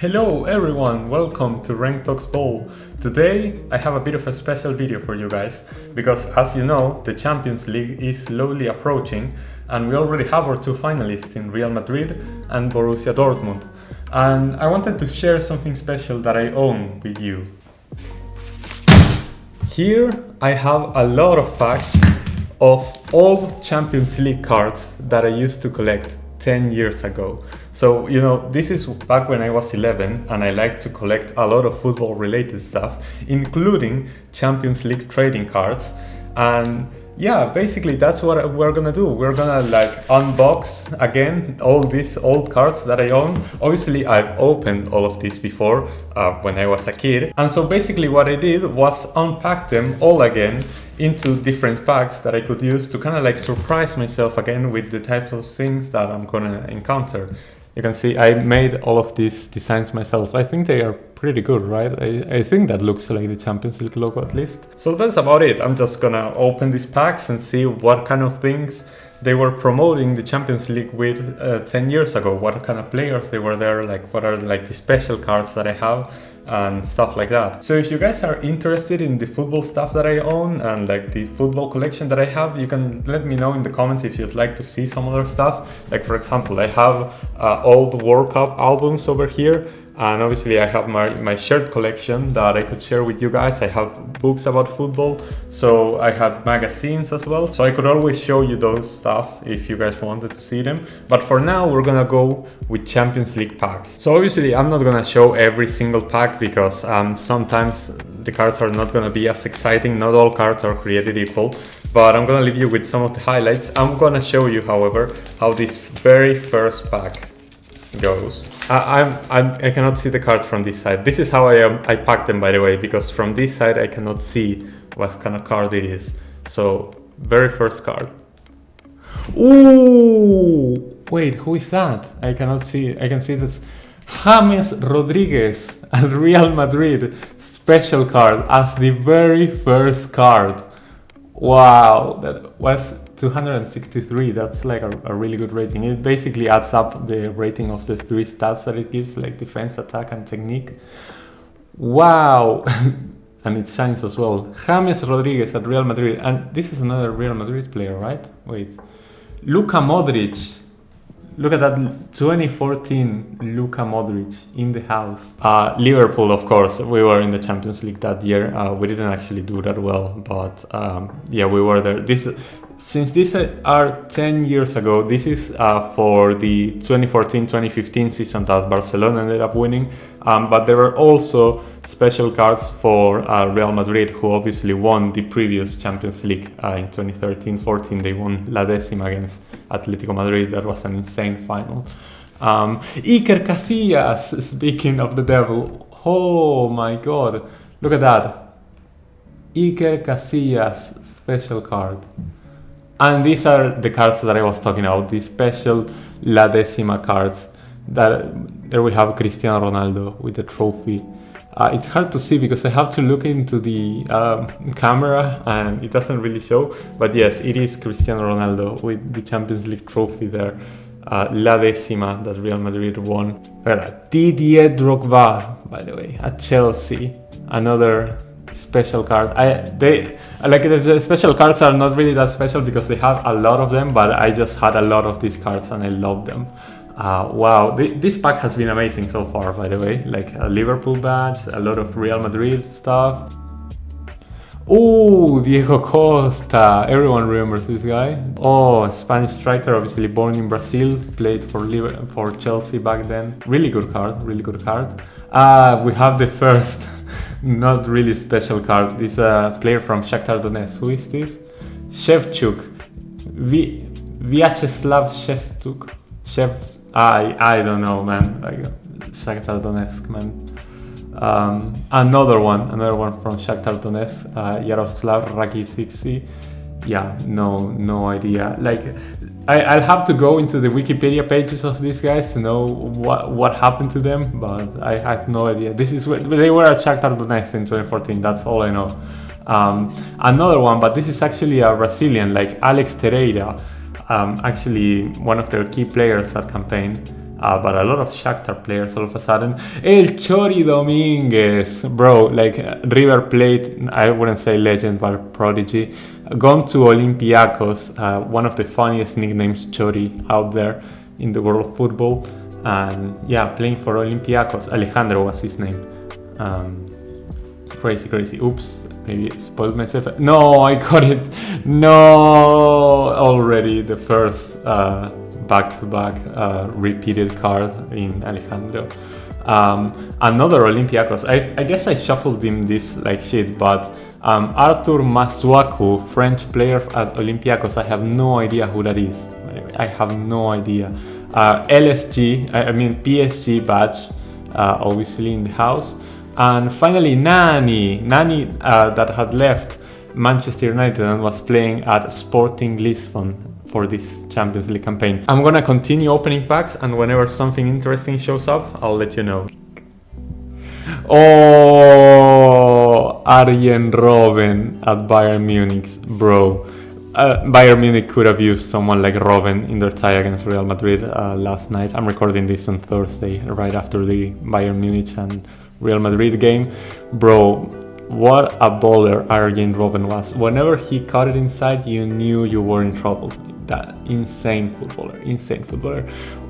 Hello everyone, welcome to Rank Talks Bowl. Today I have a bit of a special video for you guys because as you know the Champions League is slowly approaching and we already have our two finalists in Real Madrid and Borussia Dortmund. And I wanted to share something special that I own with you. Here I have a lot of packs of old Champions League cards that I used to collect 10 years ago. So, you know, this is back when I was 11 and I like to collect a lot of football related stuff, including Champions League trading cards. And yeah, basically that's what we're gonna do. We're gonna unbox again all these old cards that I own. Obviously I've opened all of these before when I was a kid. And so basically what I did was unpack them all again into different packs that I could use to kind of surprise myself again with the types of things that I'm gonna encounter. You can see I made all of these designs myself. I think they are pretty good, right? I think that looks like the Champions League logo at least. So that's about it. I'm just gonna open these packs and see what kind of things they were promoting the Champions League with 10 years ago. What kind of players they were there, what are the special cards that I have and stuff like that. So if you guys are interested in the football stuff that I own and the football collection that I have, you can let me know in the comments if you'd like to see some other stuff. For example, I have old World Cup albums over here. And obviously I have my shirt collection that I could share with you guys. I have books about football, so I have magazines as well. So I could always show you those stuff if you guys wanted to see them. But for now, we're gonna go with Champions League packs. So obviously I'm not gonna show every single pack because sometimes the cards are not gonna be as exciting. Not all cards are created equal. But I'm gonna leave you with some of the highlights. I'm gonna show you, however, how this very first pack goes. I cannot see the card from this side. This is how I packed them, by the way, because from this side I cannot see what kind of card it is. So, very first card. Ooh! Wait, who is that? I cannot see. I can see this. James Rodriguez at Real Madrid special card as the very first card. Wow, that was 263. That's a really good rating. It basically adds up the rating of the three stats that it gives, defense, attack, and technique. Wow. And it shines as well. James Rodriguez at Real Madrid. And this is another Real Madrid player, right? Wait. Luka Modric. Look at that 2014 Luka Modric in the house. Liverpool, of course, we were in the Champions League that year. We didn't actually do that well, but yeah, we were there. Since these are 10 years ago, this is for the 2014-2015 season that Barcelona ended up winning. But there were also special cards for Real Madrid, who obviously won the previous Champions League in 2013-14. They won La Décima against Atletico Madrid. That was an insane final. Iker Casillas, speaking of the devil. Oh my god. Look at that. Iker Casillas special card. And these are the cards that I was talking about, the special La Décima cards. There we have Cristiano Ronaldo with the trophy. It's hard to see because I have to look into the camera and it doesn't really show. But yes, it is Cristiano Ronaldo with the Champions League trophy there. La Décima that Real Madrid won. Didier Drogba, by the way, at Chelsea. Another special card. The special cards are not really that special because they have a lot of them, but I just had a lot of these cards and I love them. Wow, this pack has been amazing so far, by the way. A Liverpool badge, a lot of Real Madrid stuff. Oh, Diego Costa. Everyone remembers this guy. Oh, Spanish striker, obviously born in Brazil, played for Chelsea back then. Really good card, really good card. We have the first not really special card. This player from Shakhtar Donetsk. Who is this? Shevchuk. Vyacheslav Shevchuk. I don't know, man. Shakhtar Donetsk, man. Another one from Shakhtar Donetsk, Yaroslav Rakitic. Yeah, no idea. I'll have to go into the Wikipedia pages of these guys to know what happened to them, but I have no idea. They were at Shakhtar Donetsk in 2014. That's all I know. Another one, but this is actually a Brazilian, Alex Terreira. Actually, one of their key players that campaign. but a lot of Shakhtar players all of a sudden. El Chori Dominguez, bro, like River Plate, I wouldn't say legend, but prodigy. Gone to Olympiacos, one of the funniest nicknames Chori out there in the world of football. And yeah, playing for Olympiacos. Alejandro was his name. Crazy. Oops, maybe I spoiled myself. No, I got it. No, already the first back-to-back repeated card in Alejandro. Another Olympiacos. I guess I shuffled him this like shit, but Arthur Masuaku, French player at Olympiacos. I have no idea who that is. I have no idea. LSG, I mean PSG badge, obviously in the house. And finally, Nani that had left Manchester United and was playing at Sporting Lisbon for this Champions League campaign. I'm gonna continue opening packs, and whenever something interesting shows up, I'll let you know. Oh, Arjen Robben at Bayern Munich, bro. Bayern Munich could have used someone like Robben in their tie against Real Madrid last night. I'm recording this on Thursday, right after the Bayern Munich and Real Madrid game. Bro, what a bowler Arjen Robben was. Whenever he caught it inside, you knew you were in trouble. That insane footballer.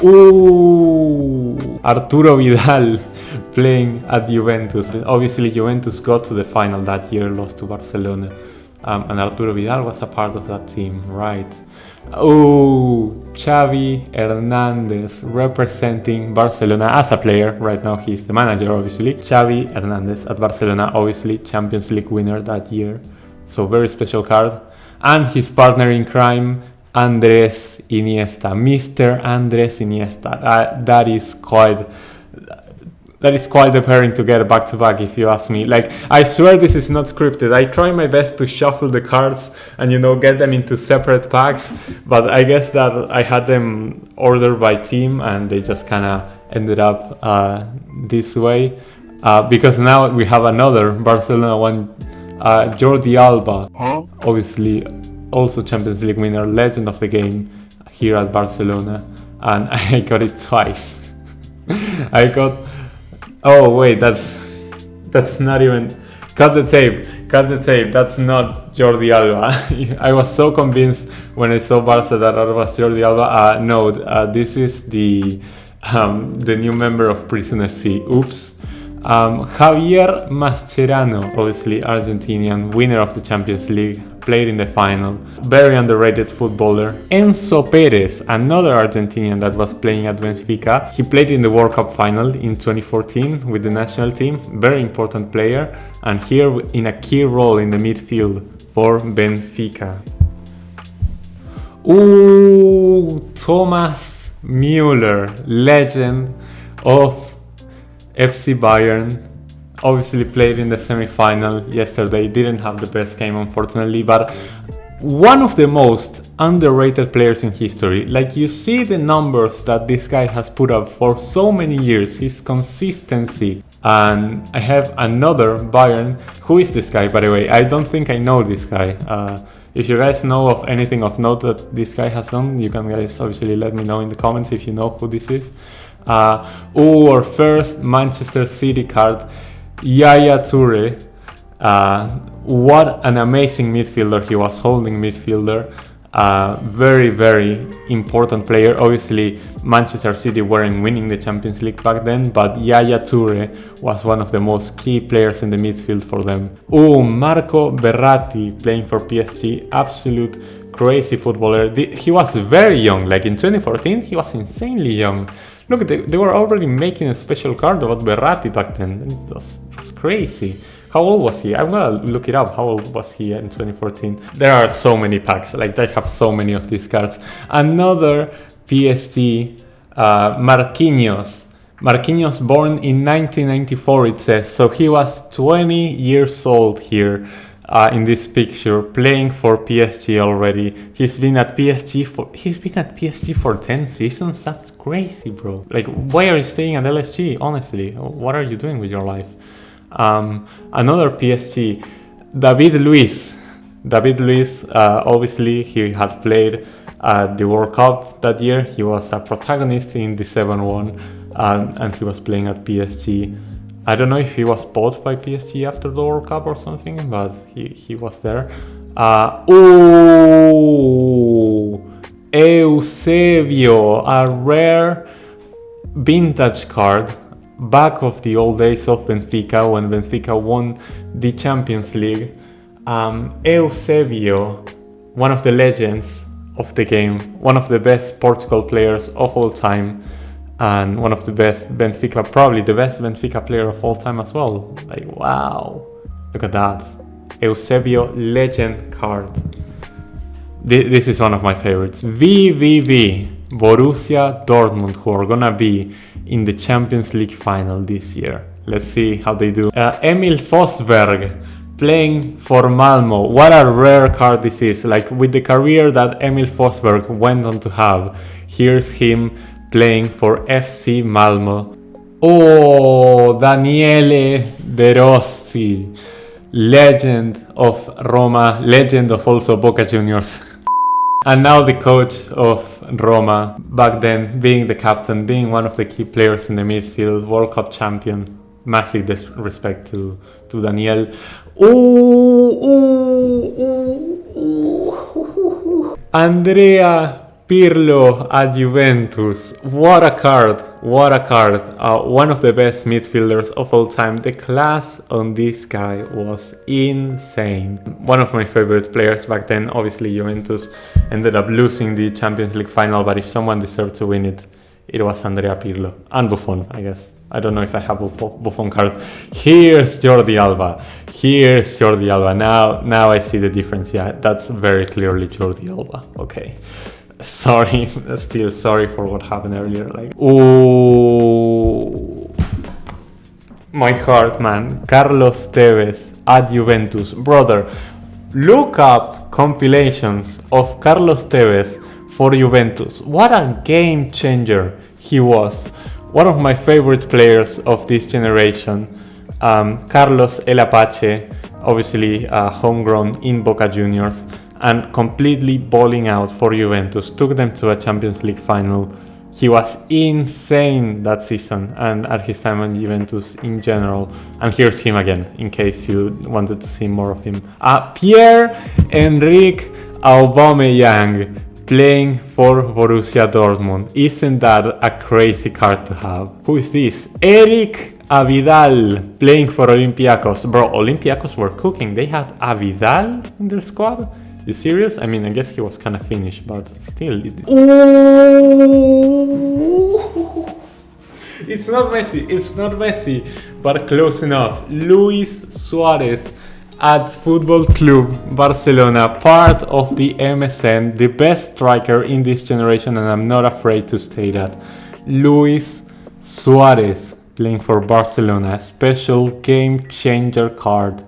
Ooh, Arturo Vidal playing at Juventus. Obviously, Juventus got to the final that year, lost to Barcelona. And Arturo Vidal was a part of that team, right? Oh, Xavi Hernandez representing Barcelona as a player. Right now he's the manager, obviously. Xavi Hernandez at Barcelona, obviously Champions League winner that year. So very special card. And his partner in crime, Andres Iniesta. Mr. Andres Iniesta. That is quite a pairing to get back to back, if you ask me. Like, I swear this is not scripted. I try my best to shuffle the cards and, get them into separate packs. But I guess that I had them ordered by team and they just kind of ended up this way. Because now we have another Barcelona one, Jordi Alba. Obviously, also Champions League winner, legend of the game here at Barcelona. And I got it twice. Oh wait, that's not even... Cut the tape, that's not Jordi Alba. I was so convinced when I saw Barca that it was Jordi Alba. No, this is the new member of Prisoner C. Oops. Javier Mascherano, obviously Argentinian, winner of the Champions League, played in the final, very underrated footballer. Enzo Perez, another Argentinian that was playing at Benfica. He played in the World Cup final in 2014 with the national team, very important player, and here in a key role in the midfield for Benfica. Ooh, Thomas Müller, legend of FC Bayern, obviously played in the semi-final yesterday. Didn't have the best game, unfortunately, but one of the most underrated players in history. Like, you see the numbers that this guy has put up for so many years, his consistency. And I have another Bayern. Who is this guy, by the way? I don't think I know this guy. If you guys know of anything of note that this guy has done, you can guys obviously let me know in the comments if you know who this is. Our first Manchester City card, Yaya Toure. What an amazing midfielder he was, holding midfielder. Very, very important player. Obviously, Manchester City weren't winning the Champions League back then, but Yaya Toure was one of the most key players in the midfield for them. Marco Verratti playing for PSG. Absolute crazy footballer. He was very young. Like in 2014, he was insanely young. Look, they were already making a special card about Verratti back then. It was crazy. How old was he? I'm gonna look it up. How old was he in 2014? There are so many packs. Like, they have so many of these cards. Another PSG, Marquinhos. Marquinhos born in 1994, it says. So he was 20 years old here. In this picture, playing for PSG already. He's been at PSG for 10 seasons. That's crazy, bro. Like, why are you staying at LSG? Honestly, what are you doing with your life? Another PSG, David Luiz. Obviously he had played at the World Cup that year. He was a protagonist in the 7-1, and he was playing at PSG. I don't know if he was bought by PSG after the World Cup or something, but he was there. Eusebio, a rare vintage card, back of the old days of Benfica, when Benfica won the Champions League. Eusebio, one of the legends of the game, one of the best Portugal players of all time, and one of the best Benfica, probably the best Benfica player of all time as well. Like, wow, look at that. Eusebio legend card. This is one of my favorites. VVV, Borussia Dortmund, who are gonna be in the Champions League final this year. Let's see how they do. Emil Forsberg, playing for Malmo. What a rare card this is. Like, with the career that Emil Forsberg went on to have, here's him playing for FC Malmo. Oh, Daniele De Rossi, legend of Roma, legend of also Boca Juniors. And now the coach of Roma, back then being the captain, being one of the key players in the midfield, World Cup champion. Massive respect to Daniel. Andrea Pirlo at Juventus. What a card, what a card. One of the best midfielders of all time. The class on this guy was insane. One of my favorite players back then. Obviously Juventus ended up losing the Champions League final, but if someone deserved to win it, it was Andrea Pirlo. And Buffon, I guess. I don't know if I have a Buffon card. Here's Jordi Alba. Here's Jordi Alba. Now I see the difference. Yeah, that's very clearly Jordi Alba. Okay. Sorry, still sorry for what happened earlier. Like, oh, my heart, man. Carlos Tevez at Juventus. Brother, look up compilations of Carlos Tevez for Juventus. What a game changer he was. One of my favorite players of this generation. Carlos El Apache, obviously homegrown in Boca Juniors, and completely balling out for Juventus. Took them to a Champions League final. He was insane that season and at his time in Juventus in general. And here's him again, in case you wanted to see more of him. Pierre-Emerick Aubameyang, playing for Borussia Dortmund. Isn't that a crazy card to have? Who is this? Eric Abidal, playing for Olympiacos. Bro, Olympiacos were cooking. They had Abidal in their squad? You serious? I mean, I guess he was kind of finished, but still. Ooh! It's not Messi, but close enough. Luis Suarez at Football Club Barcelona, part of the MSN, the best striker in this generation, and I'm not afraid to say that. Luis Suarez, playing for Barcelona, special game changer card.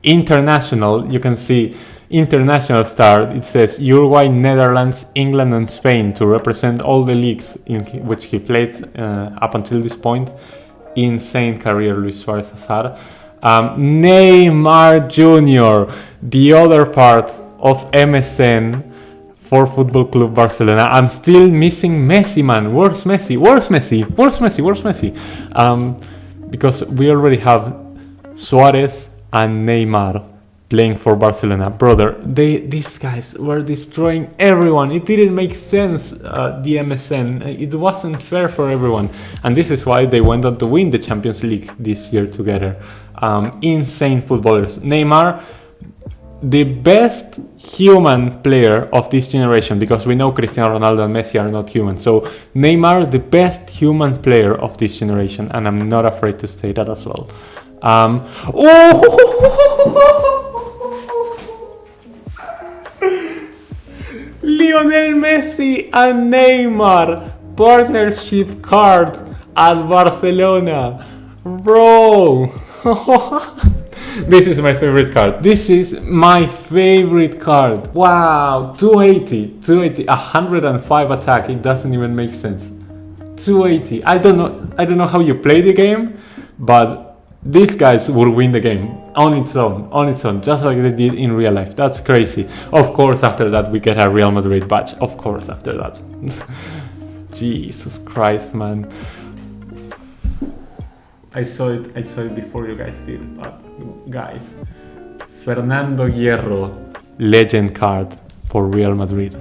International, you can see international star. It says Uruguay, Netherlands, England and Spain to represent all the leagues in which he played up until this point. Insane career Luis Suarez has had. Neymar Jr., the other part of MSN for Football Club Barcelona. I'm still missing Messi, man. Where's Messi? Because we already have Suarez and Neymar playing for Barcelona. Brother, these guys were destroying everyone. It didn't make sense, the MSN. It wasn't fair for everyone. And this is why they went on to win the Champions League this year together. Insane footballers. Neymar, the best human player of this generation, because we know Cristiano Ronaldo and Messi are not human. So Neymar, the best human player of this generation, and I'm not afraid to say that as well. Lionel Messi and Neymar partnership card at Barcelona. Bro, this is my favorite card. Wow, 280, 105 attack. It doesn't even make sense. 280. I don't know how you play the game, but these guys will win the game. on its own, just like they did in real life. That's crazy. Of course, after that we get a Real Madrid badge. Of course, after that. Jesus Christ, man. I saw it before you guys did, but guys, Fernando Hierro legend card for Real Madrid.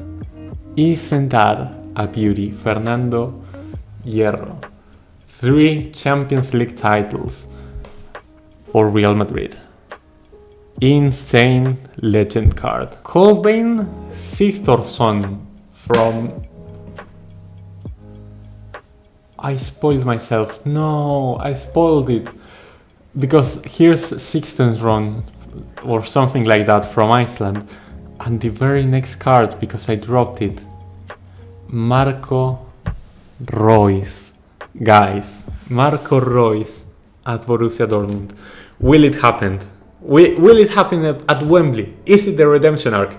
Isn't that a beauty? Fernando Hierro. 3 Champions League titles for Real Madrid. Insane legend card. Kolbeinn Sigthorsson from... I spoiled myself. No, I spoiled it. Because here's Sigthorsson or something like that from Iceland. And the very next card, because I dropped it, Marco Reus. Guys, Marco Reus at Borussia Dortmund. Will it happen? Will it happen at Wembley? Is it the redemption arc?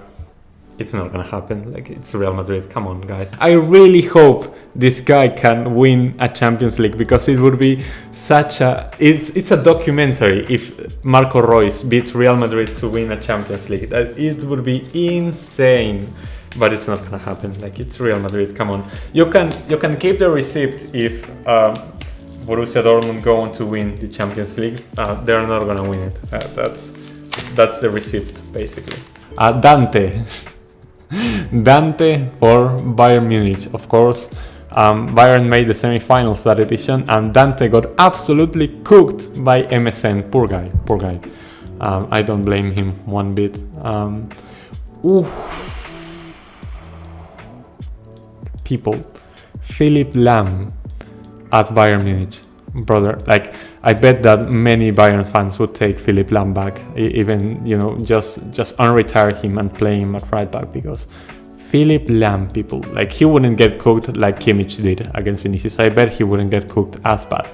It's not gonna happen. Like, it's Real Madrid. Come on, guys. I really hope this guy can win a Champions League, because it would be such a... It's a documentary if Marco Reus beat Real Madrid to win a Champions League. It would be insane. But it's not gonna happen. Like, it's Real Madrid. Come on. You can keep the receipt if Borussia Dortmund go on to win the Champions League. They're not gonna win it. That's the receipt, basically. Dante. Dante for Bayern Munich, of course. Bayern made the semifinals that edition, and Dante got absolutely cooked by MSN. Poor guy. I don't blame him one bit. People, Philipp Lahm at Bayern Munich. Brother, like, I bet that many Bayern fans would take Philipp Lahm back, even, just unretire him and play him at right back, because Philipp Lahm, people, like, he wouldn't get cooked like Kimmich did against Vinicius. I bet he wouldn't get cooked as bad.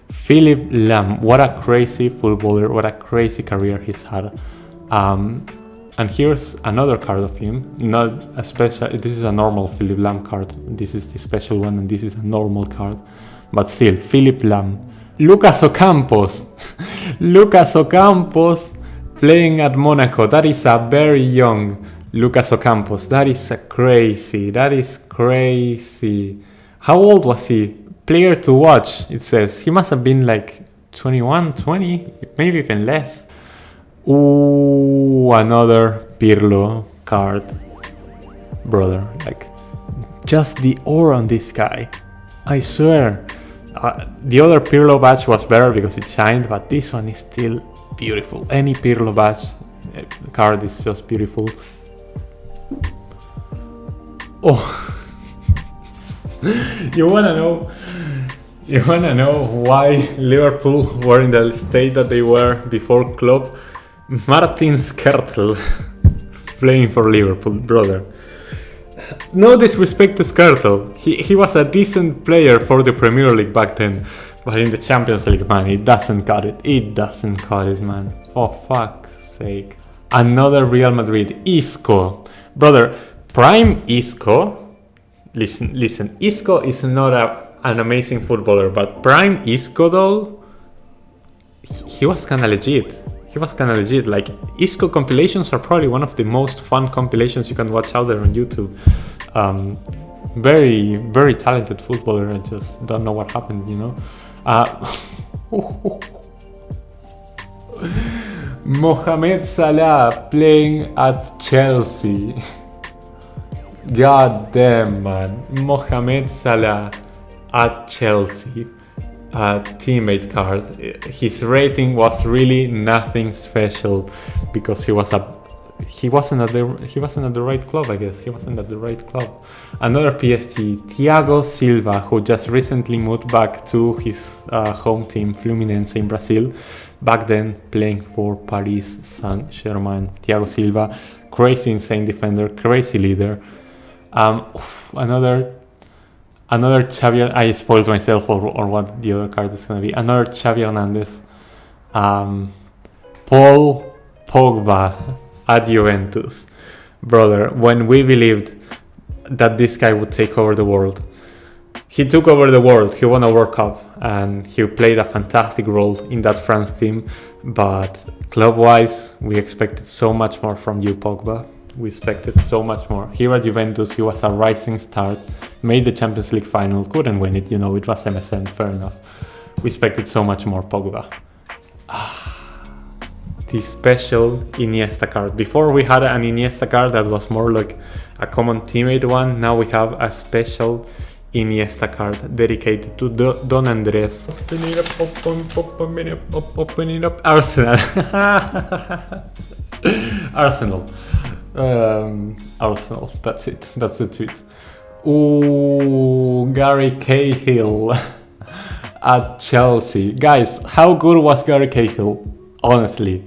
Philipp Lahm, what a crazy footballer, what a crazy career he's had. And here's another card of him, not a special, this is a normal Philipp Lahm card, this is the special one, and this is a normal card. But still, Philipp Lahm. Lucas Ocampos. Lucas Ocampos playing at Monaco. That is a very young Lucas Ocampos. That is crazy. How old was he? Player to watch, it says. He must have been like 21, 20, maybe even less. Ooh, another Pirlo card. Brother, like, just the aura on this guy. I swear. The other Pirlo badge was better because it shined, but this one is still beautiful. Any Pirlo badge card is just beautiful. Oh, you wanna know why Liverpool were in the state that they were before Klopp? Martin Skrtel playing for Liverpool, brother. No disrespect to Skrtel, he was a decent player for the Premier League back then, but in the Champions League, man, it doesn't cut it, man, for fuck's sake. Another Real Madrid, Isco, brother, prime Isco, listen, Isco is not an amazing footballer, but prime Isco though, he was kinda legit. Like, Isco compilations are probably one of the most fun compilations you can watch out there on YouTube. Very, very talented footballer. I just don't know what happened, Mohamed Salah playing at Chelsea. God damn, man. Mohamed Salah at Chelsea. Teammate card. His rating was really nothing special because he wasn't at the right club, I guess. He wasn't at the right club. Another PSG, Thiago Silva, who just recently moved back to his home team, Fluminense in Brazil. Back then playing for Paris Saint-Germain. Thiago Silva, crazy insane defender, crazy leader. Another Xavi, I spoiled myself or what the other card is going to be. Another Xavi Hernandez. Paul Pogba at Juventus. Brother, when we believed that this guy would take over the world, he took over the world. He won a World Cup and he played a fantastic role in that France team. But club-wise, we expected so much more from you, Pogba. We expected so much more. Here at Juventus, he was a rising star, made the Champions League final, couldn't win it, it was MSN, fair enough. We expected so much more, Pogba. The special Iniesta card. Before we had an Iniesta card that was more like a common teammate one. Now we have a special Iniesta card dedicated to Don Andres. Open it up. Arsenal. Arsenal. Arsenal. That's it. That's the tweet. Ooh, Gary Cahill at Chelsea. Guys, how good was Gary Cahill? Honestly,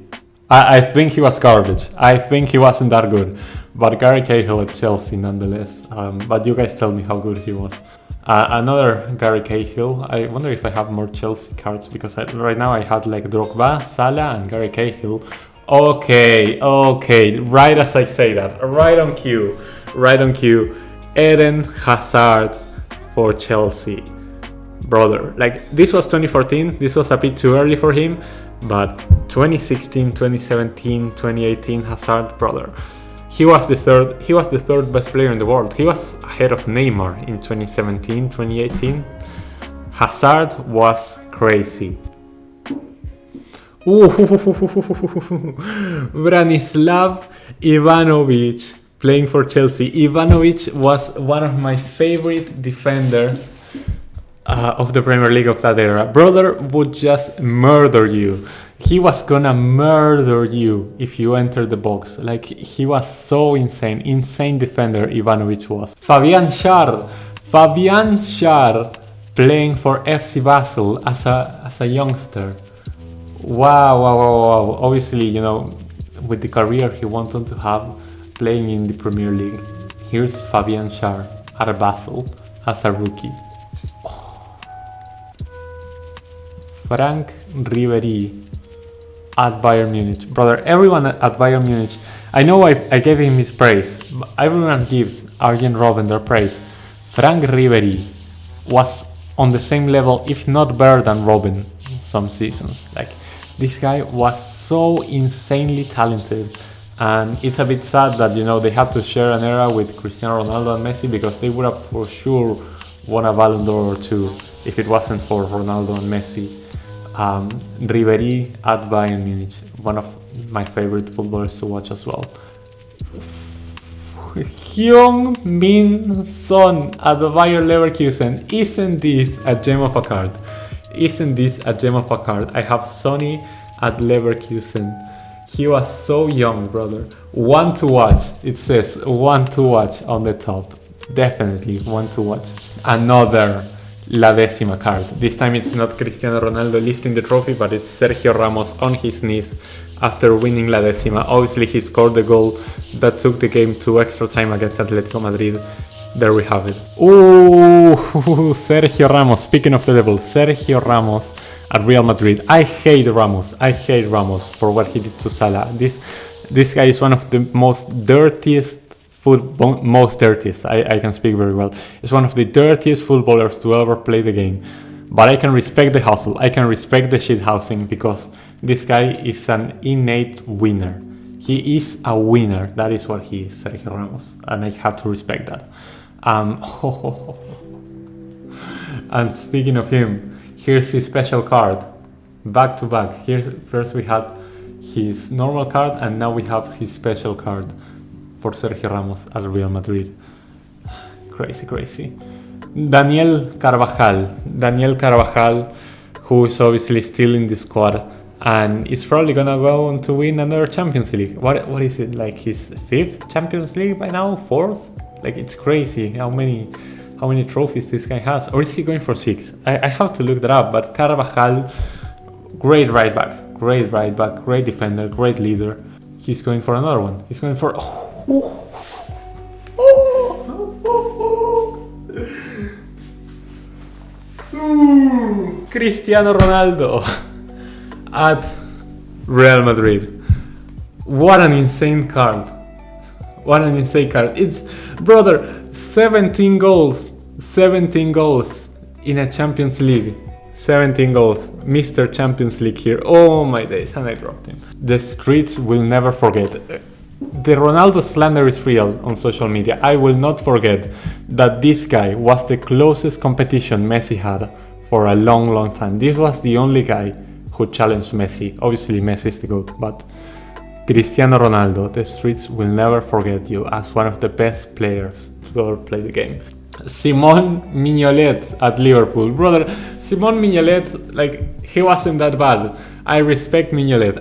I think he was garbage. I think he wasn't that good. But Gary Cahill at Chelsea nonetheless. But you guys tell me how good he was. Another Gary Cahill. I wonder if I have more Chelsea cards because right now I have like Drogba, Salah and Gary Cahill. Okay. Right as I say that. Right on cue. Eden Hazard for Chelsea. Brother, like this was 2014. This was a bit too early for him. But 2016, 2017, 2018 Hazard, brother. He was the third best player in the world. He was ahead of Neymar in 2017, 2018. Hazard was crazy. Ooh, Branislav Ivanovic playing for Chelsea. Ivanovic was one of my favorite defenders of the Premier League of that era. Brother would just murder you. He was gonna murder you if you entered the box. Like, he was so insane defender Ivanovic was. Fabian Schär playing for FC Basel as a youngster. Wow. Obviously, with the career he wanted to have playing in the Premier League. Here's Fabian Schär at Basel as a rookie. Frank Ribéry at Bayern Munich. Brother, everyone at Bayern Munich, I know I gave him his praise, but everyone gives Arjen Robben their praise. Frank Ribéry was on the same level, if not better than Robben some seasons. Like, this guy was so insanely talented, and it's a bit sad that, they had to share an era with Cristiano Ronaldo and Messi, because they would have for sure won a Ballon d'Or or two if it wasn't for Ronaldo and Messi. Ribéry at Bayern Munich, one of my favorite footballers to watch as well. Heung-min Son at Bayer Leverkusen. Isn't this a gem of a card? I have Sonny at Leverkusen. He was so young, brother. One to watch. It says one to watch on the top. Definitely one to watch. Another La Décima card. This time it's not Cristiano Ronaldo lifting the trophy, but it's Sergio Ramos on his knees after winning La Décima. Obviously he scored the goal that took the game to extra time against Atletico Madrid. There we have it. Ooh, Sergio Ramos. Speaking of the devil, Sergio Ramos at Real Madrid. I hate Ramos for what he did to Salah. This guy is one of the most dirtiest, I can speak very well. He's one of the dirtiest footballers to ever play the game. But I can respect the hustle. I can respect the shithousing, because this guy is an innate winner. He is a winner. That is what he is, Sergio Ramos. And I have to respect that. And speaking of him, here's his special card. Back to back. Here first we had his normal card, and now we have his special card for Sergio Ramos at Real Madrid. Crazy. Daniel Carvajal, who is obviously still in the squad and is probably gonna go on to win another Champions League. What is it, like his 5th Champions League by now? 4th? Like, it's crazy how many trophies this guy has. Or is he going for 6? I have to look that up. But Carvajal, great right back, great defender, great leader. He's going for another one. He's going for Cristiano Ronaldo at Real Madrid. What an insane card. It's, brother, 17 goals 17 goals in a Champions League. 17 goals. Mr. Champions League here. Oh my days, and I dropped him. The streets will never forget. The Ronaldo slander is real on social media. I will not forget that this guy was the closest competition Messi had for a long time. This was the only guy who challenged Messi. Obviously Messi is the GOAT, but Cristiano Ronaldo, the streets will never forget you as one of the best players to ever play the game. Simon Mignolet at Liverpool. Brother, Simon Mignolet, like, he wasn't that bad. I respect Mignolet,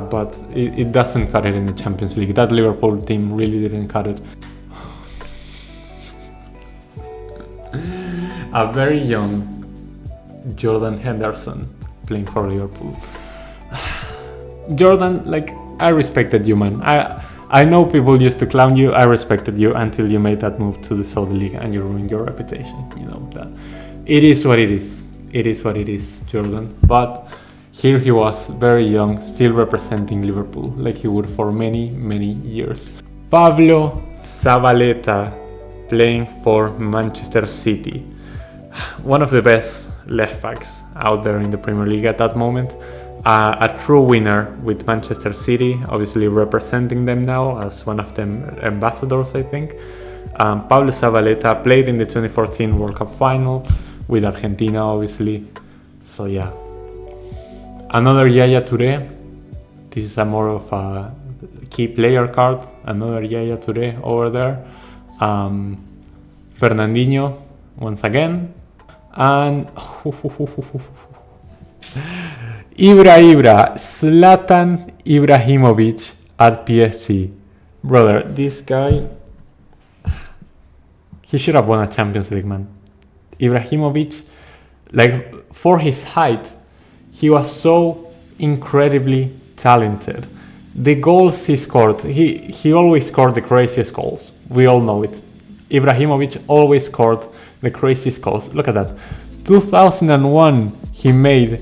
but it doesn't cut it in the Champions League. That Liverpool team really didn't cut it. A very young Jordan Henderson playing for Liverpool. Jordan, like, I respected you, man. I know people used to clown you. I respected you until you made that move to the Saudi League and you ruined your reputation. You know that. It is what it is. It is what it is, Jordan. But here he was, very young, still representing Liverpool like he would for many years. Pablo Zabaleta playing for Manchester City. One of the best left backs out there in the Premier League at that moment. A true winner with Manchester City, obviously representing them now as one of them ambassadors, I think. Pablo Zabaleta played in the 2014 World Cup final with Argentina, obviously. So yeah. Another Yaya Touré. This is a more of a key player card. Another Yaya Touré over there. Fernandinho once again. And Ibra, Zlatan Ibrahimovic at PSG. Brother, this guy, he should have won a Champions League, man. Ibrahimovic, like, for his height, he was so incredibly talented. The goals he scored, he always scored the craziest goals. We all know it. Ibrahimovic always scored the craziest goals. Look at that. 2001, he made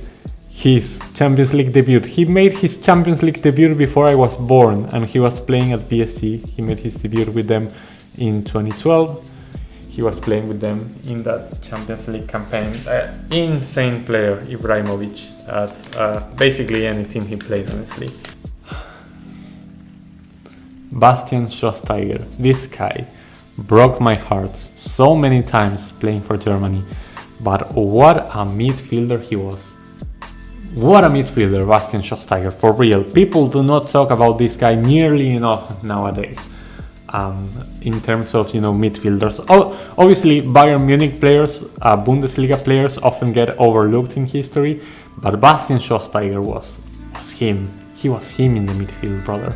his Champions League debut. He made his Champions League debut before I was born, and he was playing at PSG. He made his debut with them in 2012. He was playing with them in that Champions League campaign. Insane player, Ibrahimovic, at basically any team he played, honestly. Bastian Schweinsteiger. This guy broke my heart so many times playing for Germany, but what a midfielder he was. What a midfielder, Bastian Schweinsteiger, for real. People do not talk about this guy nearly enough nowadays. In terms of, midfielders. Obviously, Bayern Munich players, Bundesliga players often get overlooked in history, but Bastian Schweinsteiger was him. He was him in the midfield, brother.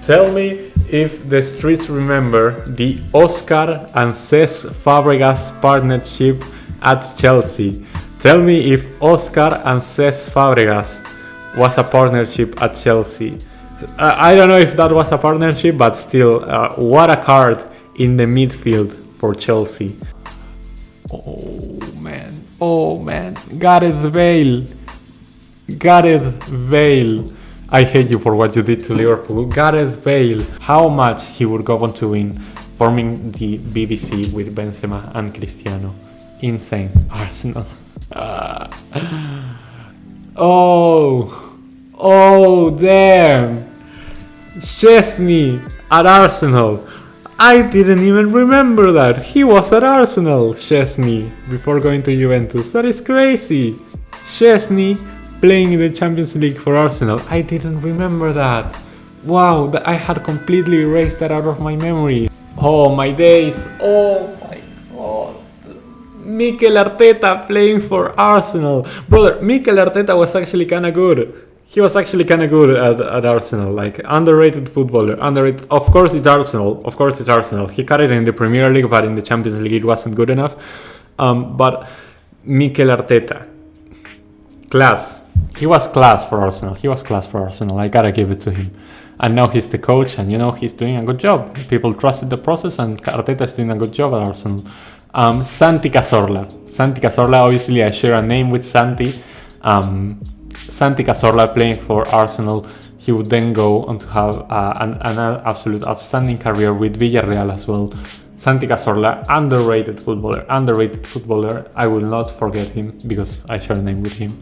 Tell me if the streets remember the Oscar and Cesc Fabregas partnership at Chelsea. Tell me if Oscar and Cesc Fabregas was a partnership at Chelsea. I don't know if that was a partnership, but still, what a card in the midfield for Chelsea. Oh man, Gareth Bale. I hate you for what you did to Liverpool. Gareth Bale, how much he would go on to win, forming the BBC with Benzema and Cristiano. Insane. Arsenal. Oh, damn. Szczesny at Arsenal. I didn't even remember that. He was at Arsenal, Szczesny, before going to Juventus. That is crazy. Szczesny playing in the Champions League for Arsenal. I didn't remember that. Wow, I had completely erased that out of my memory. Oh, my days. Oh, my God. Mikel Arteta playing for Arsenal. Brother, Mikel Arteta was actually kind of good. He was actually kind of good at Arsenal, like underrated footballer. Underrated. Of course it's Arsenal. He got it in the Premier League, but in the Champions League it wasn't good enough. But Mikel Arteta, class. He was class for Arsenal. I gotta give it to him. And now he's the coach, and he's doing a good job. People trusted the process, and Arteta is doing a good job at Arsenal. Santi Cazorla, obviously I share a name with Santi. Santi Cazorla playing for Arsenal. He would then go on to have an absolute outstanding career with Villarreal as well. Santi Cazorla, underrated footballer. I will not forget him because I share a name with him.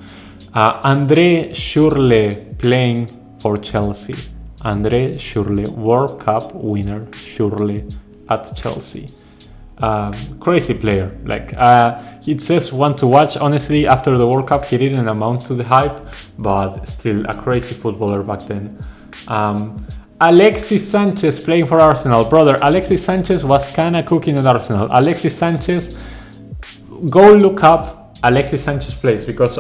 André Schürrle playing for Chelsea. André Schürrle, World Cup winner, Schürrle at Chelsea. Crazy player. Like it says one to watch. Honestly, after the World Cup, he didn't amount to the hype, but still a crazy footballer back then. Alexis Sanchez playing for Arsenal. Brother, Alexis Sanchez was kinda cooking at Arsenal. Alexis Sanchez, go look up Alexis Sanchez plays, because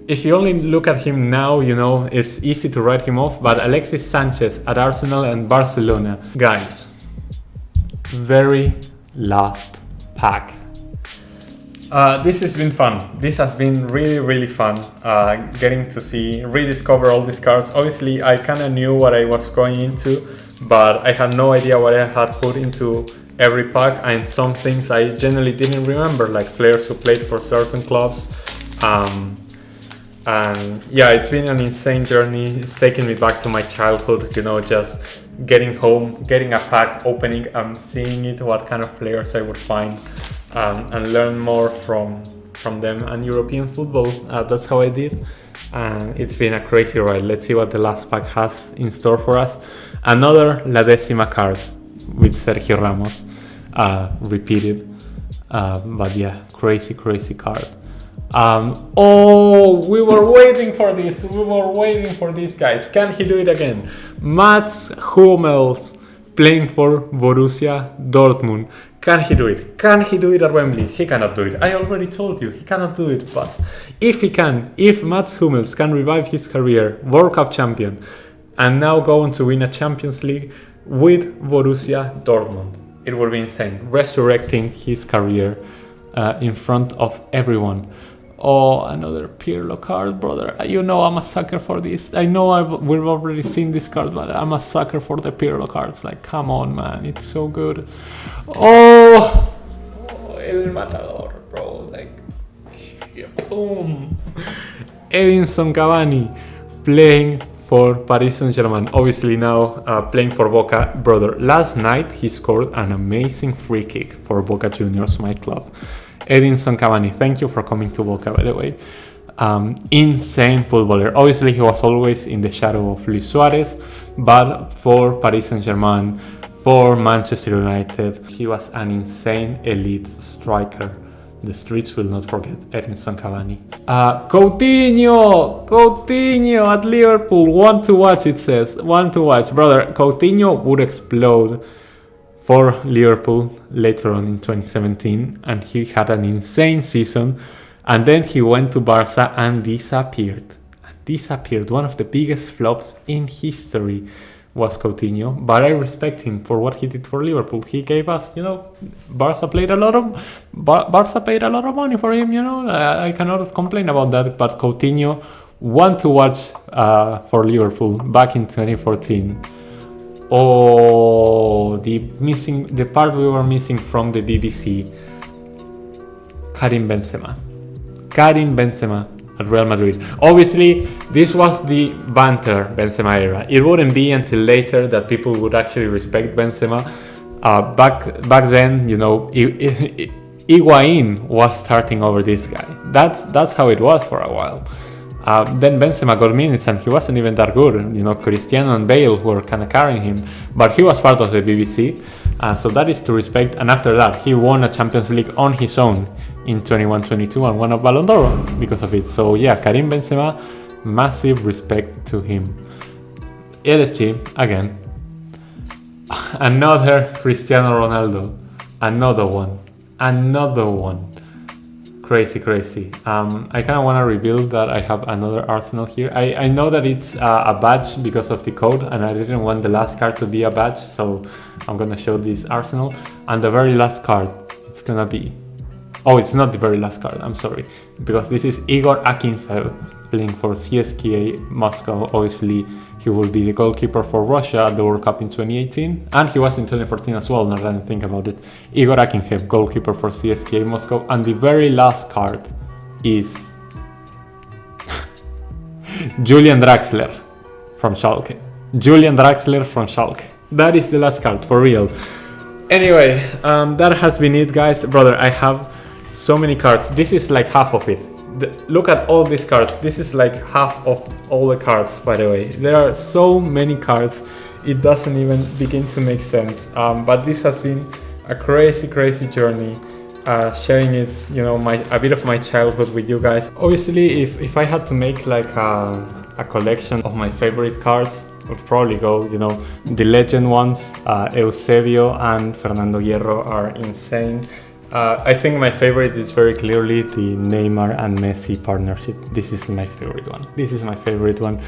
if you only look at him now, you know, it's easy to write him off, but Alexis Sanchez at Arsenal and Barcelona. Guys, very last pack. This has been fun. This has been really fun, getting to rediscover all these cards. Obviously, I kind of knew what I was going into, but I had no idea what I had put into every pack, and some things I generally didn't remember, like players who played for certain clubs. And yeah, it's been an insane journey. It's taken me back to my childhood, you know, just getting home, getting a pack, opening and seeing what kind of players I would find, and learn more from them and European football. That's how I did. And it's been a crazy ride. Let's see what the last pack has in store for us. Another La Décima card with Sergio Ramos, repeated. But yeah, crazy card. We were waiting for this. Guys. Can he do it again? Mats Hummels playing for Borussia Dortmund. Can he do it? Can he do it at Wembley? He cannot do it. I already told you, he cannot do it. But if he can, if Mats Hummels can revive his career, World Cup champion, and now go on to win a Champions League with Borussia Dortmund, it would be insane. Resurrecting his career in front of everyone. Oh, another Pirlo card, brother. You know I'm a sucker for this. I know we've already seen this card, but I'm a sucker for the Pirlo cards. Like, come on, man. It's so good. Oh El Matador, bro. Like, boom. Edinson Cavani playing for Paris Saint-Germain. Obviously now playing for Boca. Brother, last night he scored an amazing free kick for Boca Juniors, my club. Edinson Cavani, thank you for coming to Boca, by the way. Insane footballer. Obviously, he was always in the shadow of Luis Suarez, but for Paris Saint-Germain, for Manchester United, he was an insane elite striker. The streets will not forget Edinson Cavani. Coutinho at Liverpool. One to watch, it says. One to watch. Brother, Coutinho would explode for Liverpool later on in 2017, and he had an insane season, and then he went to Barca and disappeared. One of the biggest flops in history was Coutinho, but I respect him for what he did for Liverpool. He gave us, you know, Barca paid a lot of money for him, you know. I cannot complain about that, but Coutinho, one to watch for Liverpool back in 2014. Oh, the part we were missing from the BBC. Karim Benzema at Real Madrid. Obviously, this was the banter Benzema era. It wouldn't be until later that people would actually respect Benzema. Back then, you know, Higuain was starting over this guy. That's how it was for a while. Then Benzema got minutes and he wasn't even that good. You know, Cristiano and Bale were kind of carrying him, but he was part of the BBC, so that is to respect. And after that, he won a Champions League on his own in 21-22 and won a Ballon d'Or because of it. So yeah, Karim Benzema, massive respect to him. LSG, again. Another Cristiano Ronaldo. Another one. Crazy. I kind of want to reveal that I have another Arsenal here. I know that it's a badge because of the code, and I didn't want the last card to be a badge, so I'm gonna show this Arsenal. And the very last card, it's gonna be... Oh, it's not the very last card, I'm sorry. Because this is Igor Akinfev playing for CSKA Moscow. Obviously, he will be the goalkeeper for Russia at the World Cup in 2018. And he was in 2014 as well, now that I think about it. Igor Akinfev, goalkeeper for CSKA Moscow. And the very last card is Julian Draxler from Schalke. Julian Draxler from Schalke. That is the last card, for real. Anyway, that has been it, guys. Brother, I have so many cards. This is like half of it. Look at all these cards. This is like half of all the cards, by the way. There are so many cards, it doesn't even begin to make sense. But this has been a crazy journey, sharing it, you know, a bit of my childhood with you guys. Obviously, if I had to make like a collection of my favorite cards, I would probably go, you know, the legend ones. Eusebio and Fernando Hierro are insane. I think my favorite is very clearly the Neymar and Messi partnership. This is my favorite one. This is my favorite one.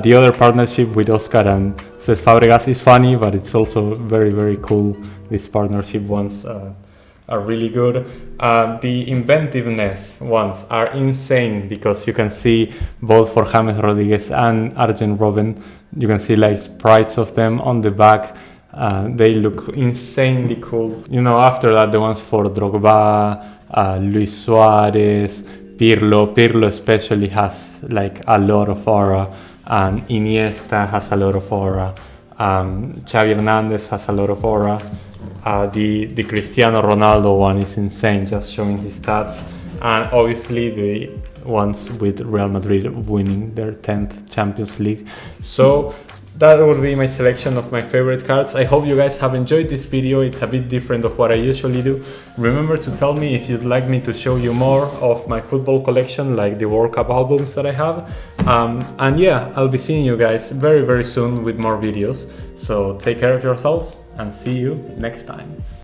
The other partnership with Oscar and Cesc Fabregas is funny, but it's also very cool. These partnership ones are really good. The inventiveness ones are insane because you can see both for James Rodriguez and Arjen Robben. You can see like sprites of them on the back. They look insanely cool. You know, after that, the ones for Drogba, Luis Suarez, Pirlo. Pirlo especially has like a lot of aura, and Iniesta has a lot of aura. Xavi Hernandez has a lot of aura. The Cristiano Ronaldo one is insane, just showing his stats. And obviously the ones with Real Madrid winning their 10th Champions League. So that would be my selection of my favorite cards. I hope you guys have enjoyed this video. It's a bit different of what I usually do. Remember to tell me if you'd like me to show you more of my football collection, like the World Cup albums that I have. And yeah, I'll be seeing you guys very soon with more videos. So take care of yourselves and see you next time.